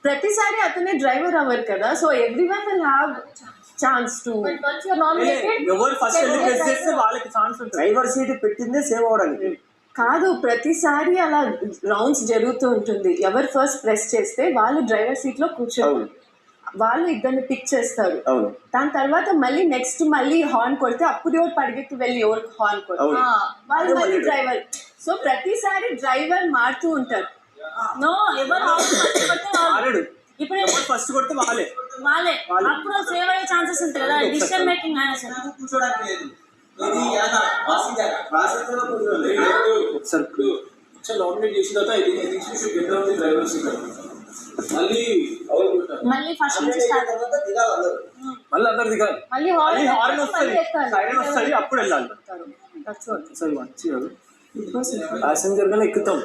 ప్రతిసారి అతనే డ్రైవర్ అవ్వరు కదా, so everyone will have chance to. ఎవరు ఫస్ట్ వెళ్ళి ప్రెస్ చేస్తే వాళ్ళకి ఛాన్స్ ఉంటుంది. డ్రైవర్ సీట్ పెట్టిందే సేవ్ అవడానికి కాదు, ప్రతిసారి అలా రౌండ్స్ జరుగుతూ ఉంటుంది. ఎవరు ఫస్ట్ ప్రెస్ చేస్తే వాళ్ళు డ్రైవర్ సీట్ లో కూర్చోరు, వాళ్ళు ఇద్దరిని పిక్ చేస్తారు. దాని తర్వాత మళ్ళీ నెక్స్ట్ మళ్ళీ హార్న్ కొడితే అప్పుడు ఎవరు పరిగెత్తి వెళ్ళి ఎవరు హార్న్ కొడతారు, వాళ్ళు మళ్ళీ డ్రైవర్. సో ప్రతిసారి డ్రైవర్ మారుతూ ఉంటారు. నో, ఎవరు మారడు. ఇప్పుడు ఫస్ట్ కొడితే వాళ్ళే అప్పుడు సేవ్ అయ్యే ఛాన్సెస్ ఉంటాయి కదా. డిసిషన్ మేకింగ్ మళ్ళీ ఫస్ట్ నుంచి స్టార్ట్, మళ్ళీ అందరు దిగాలి, మళ్ళీ హార్న్ వస్తుంది, సైరన్ వస్తుంది, అప్పుడు వెళ్ళాలి. ప్యాసింజర్ గా ఎక్కుతాం.